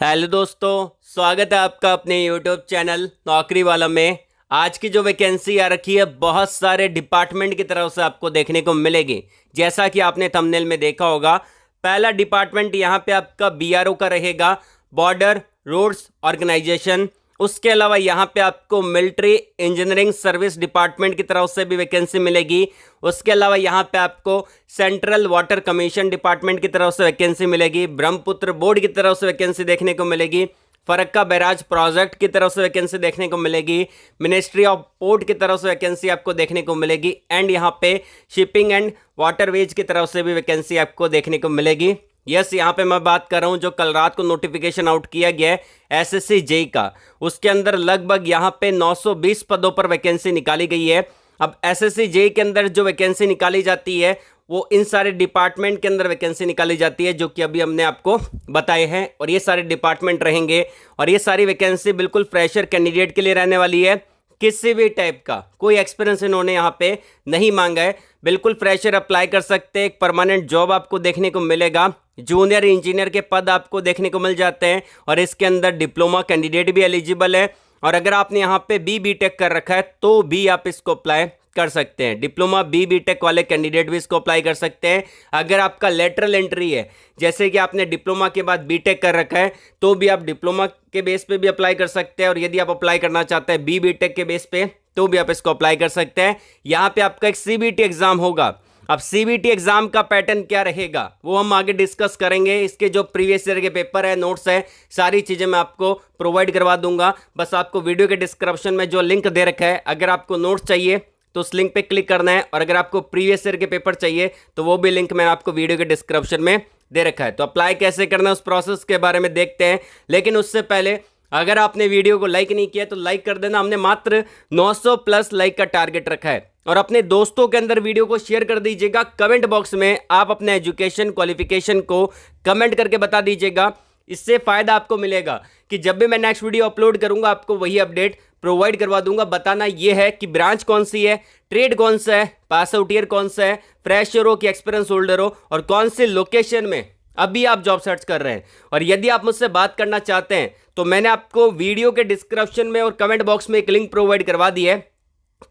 Hello दोस्तों, स्वागत है आपका अपने यूट्यूब चैनल नौकरी वाला में। आज की जो वैकेंसी आ रखी है बहुत सारे डिपार्टमेंट की तरफ से आपको देखने को मिलेगी। जैसा कि आपने थंबनेल में देखा होगा, पहला डिपार्टमेंट यहाँ पे आपका बीआरओ का रहेगा, बॉर्डर रोड्स ऑर्गेनाइजेशन। उसके अलावा यहाँ पे आपको मिलिट्री इंजीनियरिंग सर्विस डिपार्टमेंट की तरफ से भी वैकेंसी मिलेगी। उसके अलावा यहाँ पे आपको सेंट्रल वाटर कमीशन डिपार्टमेंट की तरफ से वैकेंसी मिलेगी, ब्रह्मपुत्र बोर्ड की तरफ से वैकेंसी देखने को मिलेगी, फरक्का बैराज प्रोजेक्ट की तरफ से वैकेंसी देखने को मिलेगी, मिनिस्ट्री ऑफ पोर्ट की तरफ से वैकेंसी आपको देखने को मिलेगी एंड यहाँ पे शिपिंग एंड वाटरवेज की तरफ से भी वैकेंसी आपको देखने को मिलेगी। यस, यहाँ पे मैं बात कर रहा हूँ जो कल रात को नोटिफिकेशन आउट किया गया है एसएससी जेई का, उसके अंदर लगभग यहाँ पे 920 पदों पर वैकेंसी निकाली गई है। अब एसएससी जेई के अंदर जो वैकेंसी निकाली जाती है वो इन सारे डिपार्टमेंट के अंदर वैकेंसी निकाली जाती है जो कि अभी हमने आपको बताए हैं, और ये सारे डिपार्टमेंट रहेंगे। और ये सारी वैकेंसी बिल्कुल फ्रेशर कैंडिडेट के लिए रहने वाली है। किसी भी टाइप का कोई एक्सपीरियंस इन्होंने यहाँ पे नहीं मांगा है, बिल्कुल फ्रेशर अप्लाई कर सकते हैं। एक परमानेंट जॉब आपको देखने को मिलेगा, जूनियर इंजीनियर के पद आपको देखने को मिल जाते हैं, और इसके अंदर डिप्लोमा कैंडिडेट भी एलिजिबल है। और अगर आपने यहाँ पे बीटेक कर रखा है तो भी आप इसको अप्लाई कर सकते हैं। डिप्लोमा बीटेक वाले कैंडिडेट भी इसको अप्लाई कर सकते हैं। अगर आपका लेटरल एंट्री है, जैसे कि आपने डिप्लोमा के बाद बीटेक कर रखा है, तो भी आप डिप्लोमा के बेस पे भी अप्लाई कर सकते हैं। और यदि आप अप्लाई करना चाहते हैं बीटेक के बेस पे तो भी आप इसको अप्लाई कर सकते हैं। यहाँ पे आपका एक सीबीटी एग्जाम होगा। अब सीबीटी एग्जाम का पैटर्न क्या रहेगा वो हम आगे डिस्कस करेंगे। इसके जो प्रीवियस ईयर के पेपर है, नोट्स है, सारी चीज़ें मैं आपको प्रोवाइड करवा दूंगा। बस आपको वीडियो के डिस्क्रिप्शन में जो लिंक दे रखा है, अगर आपको नोट्स चाहिए तो उस लिंक पे क्लिक करना है, और अगर आपको प्रीवियस ईयर के पेपर चाहिए तो वो भी लिंक मैंने आपको वीडियो के डिस्क्रिप्शन में दे रखा है। तो अप्लाई कैसे करना है उस प्रोसेस के बारे में देखते हैं। लेकिन उससे पहले अगर आपने वीडियो को लाइक नहीं किया तो लाइक कर देना। हमने मात्र 900 प्लस लाइक का टारगेट रखा है। और अपने दोस्तों के अंदर वीडियो को शेयर कर दीजिएगा। कमेंट बॉक्स में आप अपने एजुकेशन क्वालिफिकेशन को कमेंट करके बता दीजिएगा। इससे फायदा आपको मिलेगा कि जब भी मैं नेक्स्ट वीडियो अपलोड करूंगा आपको वही अपडेट प्रोवाइड करवा दूंगा। बताना यह है कि ब्रांच कौन सी है, ट्रेड कौन सा है, पास आउट ईयर कौन सा है, फ्रेशर हो कि एक्सपीरियंस होल्डर हो, और कौन सी लोकेशन में अभी आप जॉब सर्च कर रहे हैं। और यदि आप मुझसे बात करना चाहते हैं तो मैंने आपको वीडियो के डिस्क्रिप्शन में और कमेंट बॉक्स में एक लिंक प्रोवाइड करवा दी है,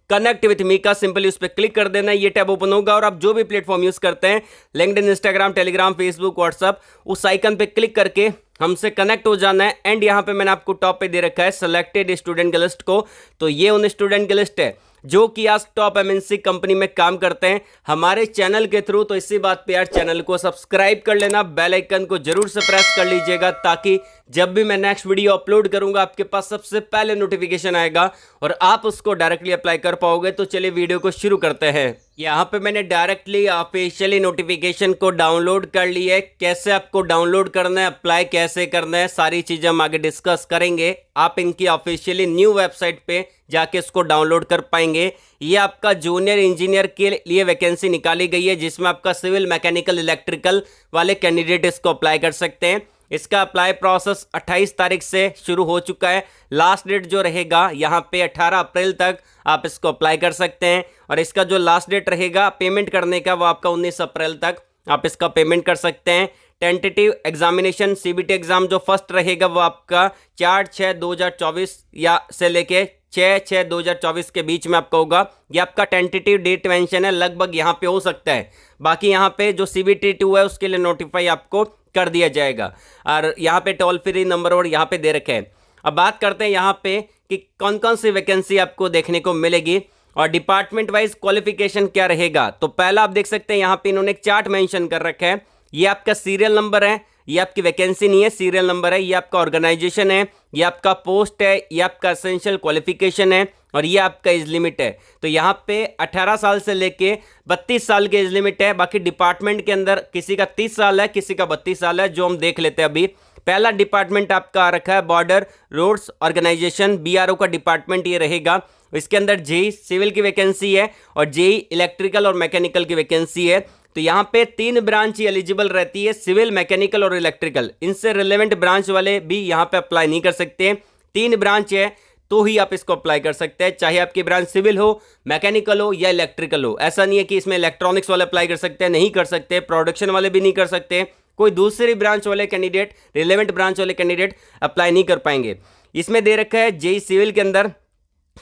कनेक्ट विथ मी का। सिंपली उस पर क्लिक कर देना, ये टैब ओपन होगा और आप जो भी प्लेटफॉर्म यूज करते हैं, LinkedIn, Instagram, Telegram, Facebook, WhatsApp, उस आइकन पे क्लिक करके हमसे कनेक्ट हो जाना है। एंड यहाँ पे मैंने आपको टॉप पे दे रखा है सिलेक्टेड स्टूडेंट की लिस्ट को। तो ये उन स्टूडेंट की लिस्ट है जो कि आज टॉप एमएनसी कंपनी में काम करते हैं हमारे चैनल के थ्रू। तो इसी बात पे यार चैनल को सब्सक्राइब कर लेना, बेल आइकन को जरूर से प्रेस कर लीजिएगा, ताकि जब भी मैं नेक्स्ट वीडियो अपलोड करूंगा आपके पास सबसे पहले नोटिफिकेशन आएगा और आप उसको डायरेक्टली अप्लाई कर पाओगे। तो चलिए वीडियो को शुरू करते हैं। यहाँ पे मैंने डायरेक्टली ऑफिशियली नोटिफिकेशन को डाउनलोड कर ली है। कैसे आपको डाउनलोड करना है, अप्लाई कैसे करना है, सारी चीज़ें हम आगे डिस्कस करेंगे। आप इनकी ऑफिशियली न्यू वेबसाइट पे जाके इसको डाउनलोड कर पाएंगे। ये आपका जूनियर इंजीनियर के लिए वैकेंसी निकाली गई है, जिसमें आपका सिविल, मैकेनिकल, इलेक्ट्रिकल वाले कैंडिडेट इसको अप्लाई कर सकते हैं। इसका अप्लाई प्रोसेस 28 तारीख से शुरू हो चुका है। लास्ट डेट जो रहेगा यहाँ पे 18 अप्रैल तक आप इसको अप्लाई कर सकते हैं। और इसका जो लास्ट डेट रहेगा पेमेंट करने का वो आपका 19 अप्रैल तक आप इसका पेमेंट कर सकते हैं। टेंटेटिव एग्जामिनेशन सीबीटी एग्जाम जो फर्स्ट रहेगा वो आपका 4/6/2024 या से लेके 6/6/2024 के बीच में आपका होगा। ये आपका टेंटेटिव डेट मेंशन है, लगभग यहाँ पे हो सकता है। बाकी यहाँ पे जो सीबीटी 2 है उसके लिए नोटिफाई आपको कर दिया जाएगा। और यहाँ पे टोल फ्री नंबर और यहाँ पे दे रखे हैं। अब बात करते हैं यहाँ पे कि कौन कौन सी वैकेंसी आपको देखने को मिलेगी और डिपार्टमेंट वाइज क्वालिफिकेशन क्या रहेगा। तो पहला आप देख सकते हैं यहाँ पे इन्होंने एक चार्ट मेंशन कर रखा है। ये आपका सीरियल नंबर है, ये आपकी वैकेंसी नहीं है, सीरियल नंबर है। ये आपका ऑर्गेनाइजेशन है, ये आपका पोस्ट है, ये आपका एसेंशियल क्वालिफिकेशन है, और ये आपका एज लिमिट है। तो यहाँ पे 18 साल से लेके 32 साल की एज लिमिट है। बाकी डिपार्टमेंट के अंदर किसी का 30 साल है, किसी का 32 साल है, जो हम देख लेते हैं अभी। पहला डिपार्टमेंट आपका आ रखा है बॉर्डर रोड्स ऑर्गेनाइजेशन, बीआरओ का डिपार्टमेंट ये रहेगा। इसके अंदर जेई सिविल की वैकेंसी है और जेई इलेक्ट्रिकल और मैकेनिकल की वैकेंसी है। तो यहाँ पे 3 ब्रांच ही एलिजिबल रहती है, सिविल, मैकेनिकल और इलेक्ट्रिकल। इनसे रिलेवेंट ब्रांच वाले भी यहाँ पे अप्लाई नहीं कर सकते। 3 ब्रांच है तो ही आप इसको अप्लाई कर सकते हैं, चाहे आपकी ब्रांच सिविल हो, मैकेनिकल हो या इलेक्ट्रिकल हो। ऐसा नहीं है कि इसमें इलेक्ट्रॉनिक्स वाले अप्लाई कर सकते हैं, नहीं कर सकते। प्रोडक्शन वाले भी नहीं कर सकते, कोई दूसरी ब्रांच वाले कैंडिडेट, रिलेवेंट ब्रांच वाले कैंडिडेट अप्लाई नहीं कर पाएंगे। इसमें दे रखा है जेई सिविल के अंदर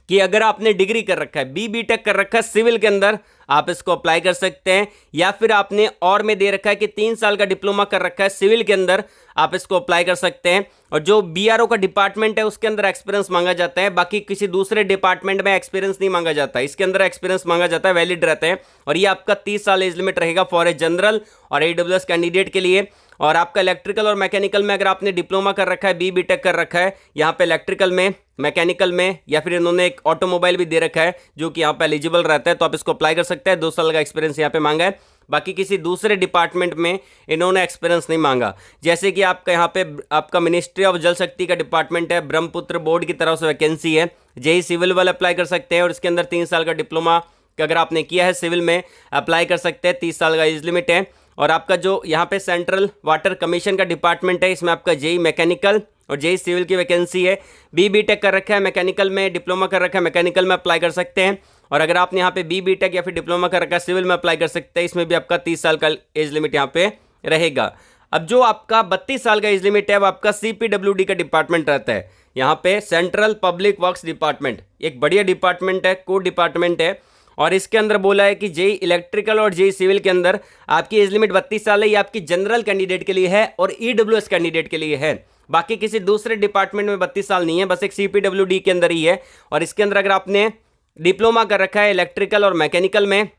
कि अगर आपने डिग्री कर रखा है, बी.टेक कर रखा है सिविल के अंदर, आप इसको अप्लाई कर सकते हैं। या फिर आपने और में दे रखा है कि 3 साल का डिप्लोमा कर रखा है सिविल के अंदर, आप इसको अप्लाई कर सकते हैं। और जो बीआरओ का डिपार्टमेंट है उसके अंदर एक्सपीरियंस मांगा जाता है, बाकी किसी दूसरे डिपार्टमेंट में एक्सपीरियंस नहीं मांगा जाता है, इसके अंदर एक्सपीरियंस मांगा जाता है, वैलिड रहता है। और ये आपका 30 साल एज लिमिट रहेगा फॉर ए जनरल और AWS कैंडिडेट के लिए। और आपका इलेक्ट्रिकल और मैकेनिकल में अगर आपने डिप्लोमा कर रखा है, बी.टेक कर रखा है, यहाँ पे इलेक्ट्रिकल में, मैकेनिकल में, या फिर इन्होंने एक ऑटोमोबाइल भी दे रखा है जो कि यहाँ पे एलिजिबल रहता है, तो आप इसको अप्लाई कर सकते हैं। 2 साल का एक्सपीरियंस यहाँ पे मांगा है। बाकी किसी दूसरे डिपार्टमेंट में इन्होंने एक्सपीरियंस नहीं मांगा। जैसे कि आपका यहाँ पे आपका मिनिस्ट्री ऑफ जल शक्ति का डिपार्टमेंट है, ब्रह्मपुत्र बोर्ड की तरफ से वैकेंसी है, जेई सिविल वाले अप्लाई कर सकते हैं। और इसके अंदर 3 साल का डिप्लोमा अगर आपने किया है सिविल में, अप्लाई कर सकते हैं। 30 साल का एज लिमिट है। और आपका जो यहाँ पे सेंट्रल वाटर कमीशन का डिपार्टमेंट है, इसमें आपका जेई मैकेनिकल और जेई सिविल की वैकेंसी है। बी.टेक कर रखा है, मैकेनिकल में डिप्लोमा कर रखा है, मैकेनिकल में अप्लाई कर सकते हैं। और अगर आपने यहाँ पे बी.टेक या फिर डिप्लोमा कर रखा है सिविल में, अप्लाई कर सकते हैं। इसमें भी आपका 30 साल का एज लिमिट यहाँ पे रहेगा। अब जो आपका 32 साल का एज लिमिट है वो आपका CPWD का डिपार्टमेंट रहता है। यहाँ पे सेंट्रल पब्लिक वर्क्स डिपार्टमेंट एक बढ़िया डिपार्टमेंट है, कोर डिपार्टमेंट है। और इसके अंदर बोला है कि जेई इलेक्ट्रिकल और जेई सिविल के अंदर आपकी एज लिमिट 32 साल है। ये आपकी जनरल कैंडिडेट के लिए है और EWS कैंडिडेट के लिए है। बाकी किसी दूसरे डिपार्टमेंट में 32 साल नहीं है, बस एक CPWD के अंदर ही है। और इसके अंदर अगर आपने डिप्लोमा कर रखा है इलेक्ट्रिकल और मैकेनिकल में,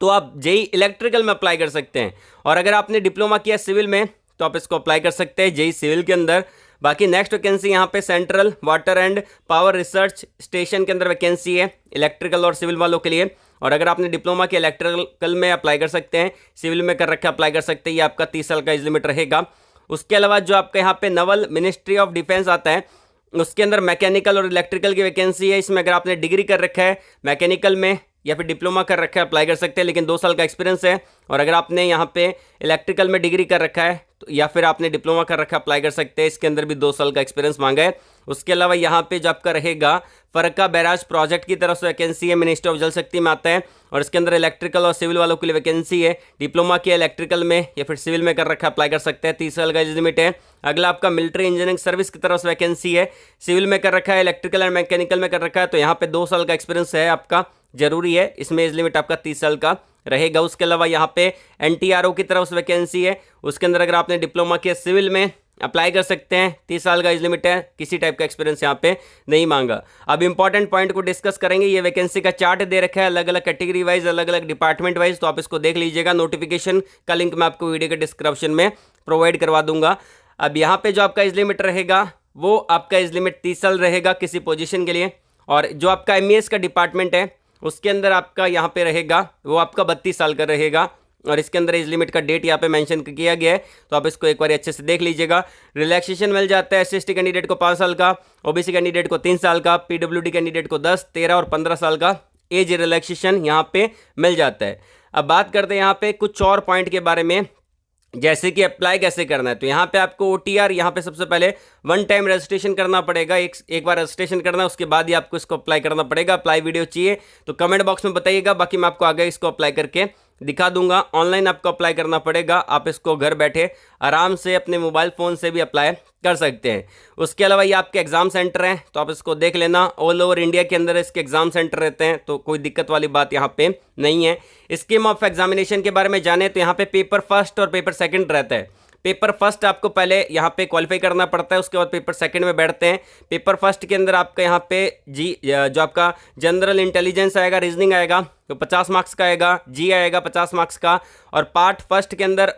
तो आप जेई इलेक्ट्रिकल में अप्लाई कर सकते हैं। और अगर आपने डिप्लोमा किया सिविल में, तो आप इसको अप्लाई कर सकते हैं जेई सिविल के अंदर। बाकी नेक्स्ट वैकेंसी यहाँ पे central water and power research station के अंदर वैकेंसी है इलेक्ट्रिकल और सिविल वालों के लिए। और अगर आपने डिप्लोमा किया इलेक्ट्रिकल में, अप्लाई कर सकते हैं। सिविल में कर रखा अप्लाई कर सकते हैं। ये आपका 30 साल का एज लिमिट रहेगा। उसके अलावा जो आपका यहाँ पे नवल मिनिस्ट्री ऑफ डिफेंस आता है, उसके अंदर मैकेनिकल और इलेक्ट्रिकल की वैकेंसी है। इसमें अगर आपने डिग्री कर रखा है मैकेनिकल में या फिर डिप्लोमा कर रखा है, अप्लाई कर सकते हैं, लेकिन 2 साल का एक्सपीरियंस है। और अगर आपने यहाँ पे इलेक्ट्रिकल में डिग्री कर रखा है तो या फिर आपने डिप्लोमा कर रखा है, अप्लाई कर सकते हैं। इसके अंदर भी 2 साल का एक्सपीरियंस मांगा है। उसके अलावा यहाँ पे जो आपका रहेगा फरक्का बैराज प्रोजेक्ट की तरफ से वैकेंसी है, मिनिस्ट्री ऑफ जल शक्ति में आता है। और इसके अंदर इलेक्ट्रिकल और सिविल वालों के लिए वैकेंसी है। डिप्लोमा किया इलेक्ट्रिकल में या फिर सिविल में कर रखा है, अप्लाई कर सकते हैं। 30 साल का एज लिमिट है। अगला आपका मिलिट्री इंजीनियरिंग सर्विस की तरफ से वैकेंसी है। सिविल में कर रखा है, इलेक्ट्रिकल एंड मैकेनिकल में कर रखा है, तो यहाँ पे 2 साल का एक्सपीरियंस है आपका, जरूरी है। इसमें एज लिमिट आपका 30 साल का रहेगा। उसके अलावा यहाँ पे NTRO की तरफ से वैकेंसी है। उसके अंदर अगर आपने डिप्लोमा किया सिविल में, अप्लाई कर सकते हैं। 30 साल का एज लिमिट है, किसी टाइप का एक्सपीरियंस यहाँ पे नहीं मांगा। अब इंपॉर्टेंट पॉइंट को डिस्कस करेंगे। ये वैकेंसी का चार्ट दे रखा है अलग अलग कैटेगरी वाइज, अलग अलग डिपार्टमेंट वाइज, तो आप इसको देख लीजिएगा। नोटिफिकेशन का लिंक मैं आपको वीडियो के डिस्क्रिप्शन में प्रोवाइड करवा दूंगा। अब यहाँ पे जो आपका एज लिमिट रहेगा वो आपका एज लिमिट 30 साल रहेगा किसी पोजीशन के लिए। और जो आपका MES का डिपार्टमेंट है उसके अंदर आपका यहाँ पे रहेगा वो आपका 32 साल का रहेगा। और इसके अंदर एज लिमिट का डेट यहाँ पे मेंशन किया गया है, तो आप इसको एक बार अच्छे से देख लीजिएगा। रिलैक्सेशन मिल जाता है SC कैंडिडेट को 5 साल का, OBC कैंडिडेट को 3 साल का, PWD कैंडिडेट को 10, 13 और 15 साल का एज रिलैक्सेशन यहाँ पे मिल जाता है। अब बात करते हैं यहाँ पे कुछ और पॉइंट के बारे में, जैसे कि अप्लाई कैसे करना है। तो यहाँ पे आपको OTR यहाँ पे सबसे पहले 1 टाइम रजिस्ट्रेशन करना पड़ेगा। एक बार रजिस्ट्रेशन करना है, उसके बाद ही आपको इसको अप्लाई करना पड़ेगा। अप्लाई वीडियो चाहिए तो कमेंट बॉक्स में बताइएगा, बाकी मैं आपको आगे इसको अप्लाई करके दिखा दूंगा। ऑनलाइन आपको अप्लाई करना पड़ेगा। आप इसको घर बैठे आराम से अपने मोबाइल फ़ोन से भी अप्लाई कर सकते हैं। उसके अलावा ये आपके एग्जाम सेंटर हैं, तो आप इसको देख लेना। ऑल ओवर इंडिया के अंदर इसके एग्जाम सेंटर रहते हैं, तो कोई दिक्कत वाली बात यहाँ पे नहीं है। स्कीम ऑफ एग्जामिनेशन के बारे में जाने तो यहाँ पे पेपर फर्स्ट और पेपर सेकंड रहता है। पेपर फर्स्ट आपको पहले यहाँ पे क्वालिफाई करना पड़ता है, उसके बाद पेपर सेकंड में बैठते हैं। पेपर फर्स्ट के अंदर आपका यहाँ पे जो आपका जनरल इंटेलिजेंस आएगा, रीजनिंग आएगा, तो 50 मार्क्स का आएगा। जी आएगा 50 मार्क्स का। और पार्ट फर्स्ट के अंदर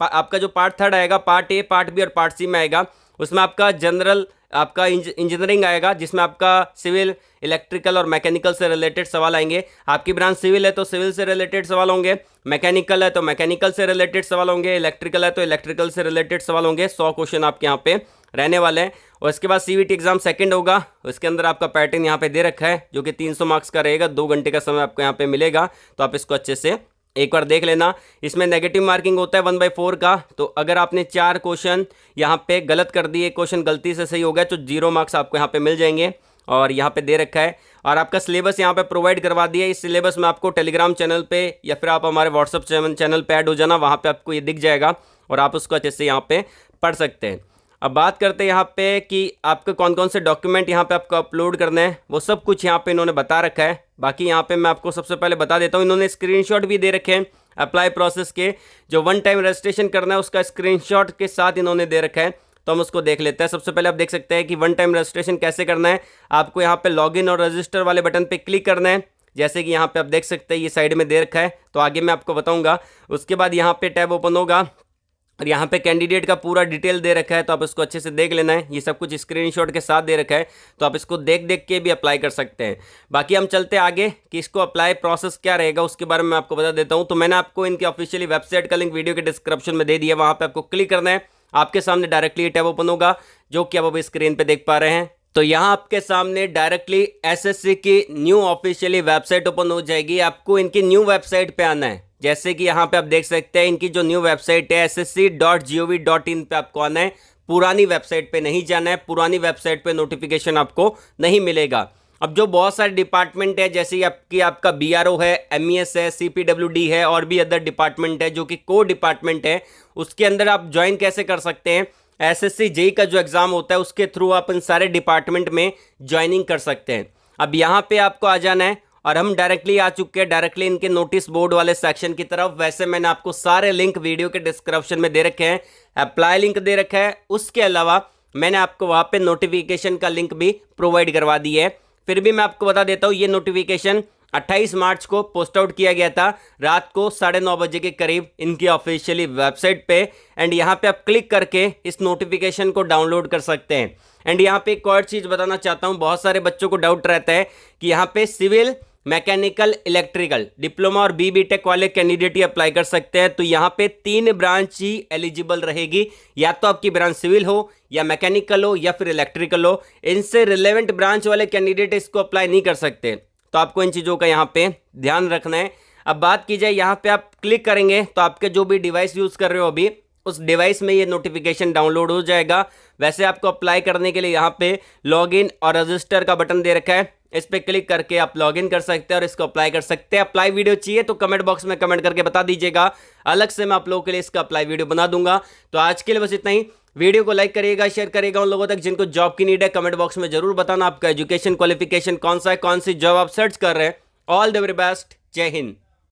आपका जो पार्ट थर्ड आएगा, पार्ट ए, पार्ट बी और पार्ट सी में आएगा। उसमें आपका जनरल आपका इंजीनियरिंग आएगा, जिसमें आपका सिविल, इलेक्ट्रिकल और मैकेनिकल से रिलेटेड सवाल आएंगे। आपकी ब्रांच सिविल है तो सिविल से रिलेटेड सवाल होंगे, मैकेनिकल है तो मैकेनिकल से रिलेटेड सवाल होंगे, इलेक्ट्रिकल है तो इलेक्ट्रिकल से रिलेटेड सवाल होंगे। 100 क्वेश्चन आपके यहाँ पे रहने वाले हैं। और इसके बाद CVT एग्जाम सेकंड होगा। उसके अंदर आपका पैटर्न यहाँ पे दे रखा है, जो कि 300 मार्क्स का रहेगा। 2 घंटे का समय आपको यहाँ पे मिलेगा, तो आप इसको अच्छे से एक बार देख लेना। इसमें नेगेटिव मार्किंग होता है 1/4 का, तो अगर आपने 4 क्वेश्चन यहाँ पे गलत कर दिए, क्वेश्चन गलती से सही हो गया, तो 0 मार्क्स आपको यहाँ पे मिल जाएंगे। और यहाँ पे दे रखा है। और आपका सिलेबस यहाँ पे प्रोवाइड करवा दिया है। इस सिलेबस में आपको टेलीग्राम चैनल पे या फिर आप हमारे व्हाट्सअप चैनल पे ऐड हो जाना, वहाँ पे आपको ये दिख जाएगा। और आप उसको अच्छे से यहाँ पे पढ़ सकते हैं। अब बात करते हैं यहाँ पे कि आपके कौन कौन से डॉक्यूमेंट यहाँ पे आपको अपलोड करने हैं, वो सब कुछ यहाँ पे इन्होंने बता रखा है। बाकी यहाँ पे मैं आपको सबसे पहले बता देता हूँ, इन्होंने स्क्रीनशॉट भी दे रखे हैं अप्लाई प्रोसेस के, जो वन टाइम रजिस्ट्रेशन करना है उसका स्क्रीनशॉट के साथ इन्होंने दे रखा है। तो हम उसको देख लेते हैं। सबसे पहले आप देख सकते हैं कि वन टाइम रजिस्ट्रेशन कैसे करना है। आपको यहाँ पे लॉगिन और रजिस्टर वाले बटन पे क्लिक करना है, जैसे कि यहाँ पे आप देख सकते हैं ये साइड में दे रखा है, तो आगे मैं आपको बताऊंगा। उसके बाद यहाँ पे टैब ओपन होगा और यहाँ पे कैंडिडेट का पूरा डिटेल दे रखा है, तो आप इसको अच्छे से देख लेना है। ये सब कुछ स्क्रीनशॉट के साथ दे रखा है, तो आप इसको देख देख के भी अप्लाई कर सकते हैं। बाकी हम चलते आगे कि इसको अप्लाई प्रोसेस क्या रहेगा उसके बारे में आपको बता देता हूँ। तो मैंने आपको इनकी ऑफिशियली वेबसाइट का लिंक वीडियो के डिस्क्रिप्शन में दे दिया, वहाँ पर आपको क्लिक करना है। आपके सामने डायरेक्टली टैब ओपन होगा, जो कि आप अभी स्क्रीन पे देख पा रहे हैं। तो यहाँ आपके सामने डायरेक्टली एसएससी की न्यू ऑफिशियली वेबसाइट ओपन हो जाएगी। आपको इनकी न्यू वेबसाइट पे आना है, जैसे कि यहाँ पे आप देख सकते हैं इनकी जो न्यू वेबसाइट है ssc.gov.in पे आपको आना है। पुरानी वेबसाइट पे नहीं जाना है, पुरानी वेबसाइट पे नोटिफिकेशन आपको नहीं मिलेगा। अब जो बहुत सारे डिपार्टमेंट है, जैसे आपका बीआरओ है, एमईएस है, सीपीडब्ल्यूडी है और भी अदर डिपार्टमेंट है जो कि कोर डिपार्टमेंट है, उसके अंदर आप ज्वाइन कैसे कर सकते हैं। एसएससी जेई का जो एग्जाम होता है उसके थ्रू आप इन सारे डिपार्टमेंट में ज्वाइनिंग कर सकते हैं। अब यहाँ पे आपको आ जाना है और हम डायरेक्टली आ चुके हैं डायरेक्टली इनके नोटिस बोर्ड वाले सेक्शन की तरफ। वैसे मैंने आपको सारे लिंक वीडियो के डिस्क्रिप्शन में दे रखे हैं, अप्लाई लिंक दे रखा है, उसके अलावा मैंने आपको वहाँ पे नोटिफिकेशन का लिंक भी प्रोवाइड करवा दी है। फिर भी मैं आपको बता देता हूँ, ये नोटिफिकेशन 28 मार्च को पोस्ट आउट किया गया था रात को 9:30 बजे के करीब इनकी ऑफिशियली वेबसाइट पे। एंड यहाँ पे आप क्लिक करके इस नोटिफिकेशन को डाउनलोड कर सकते हैं। एंड यहाँ पे एक और चीज़ बताना चाहता हूँ, बहुत सारे बच्चों को डाउट रहता है कि यहाँ पे सिविल, मैकेनिकल, इलेक्ट्रिकल, डिप्लोमा और बीटेक वाले कैंडिडेट ही अप्लाई कर सकते हैं। तो यहाँ पे 3 ब्रांच ही एलिजिबल रहेगी, या तो आपकी ब्रांच सिविल हो या मैकेनिकल हो या फिर इलेक्ट्रिकल हो। इनसे रिलेवेंट ब्रांच वाले कैंडिडेट इसको अप्लाई नहीं कर सकते, तो आपको इन चीज़ों का यहाँ पे ध्यान रखना है। अब बात की जाए, यहाँ पे आप क्लिक करेंगे तो आपके जो भी डिवाइस यूज़ कर रहे हो अभी, उस डिवाइस में ये नोटिफिकेशन डाउनलोड हो जाएगा। वैसे आपको अप्लाई करने के लिए यहाँ पे लॉगिन और रजिस्टर का बटन दे रखा है, इस पर क्लिक करके आप लॉगिन कर सकते हैं और इसको अप्लाई कर सकते हैं। अप्लाई वीडियो चाहिए तो कमेंट बॉक्स में कमेंट करके बता दीजिएगा, अलग से मैं आप लोगों के लिए इसका अप्लाई वीडियो बना दूंगा। तो आज के लिए बस इतना ही। वीडियो को लाइक करिएगा, शेयर करिएगा उन लोगों तक जिनको जॉब की नीड है। कमेंट बॉक्स में जरूर बताना आपका एजुकेशन क्वालिफिकेशन कौन सा है, कौन सी जॉब आप सर्च कर रहे हैं। ऑल द वेरी बेस्ट, जय हिंद।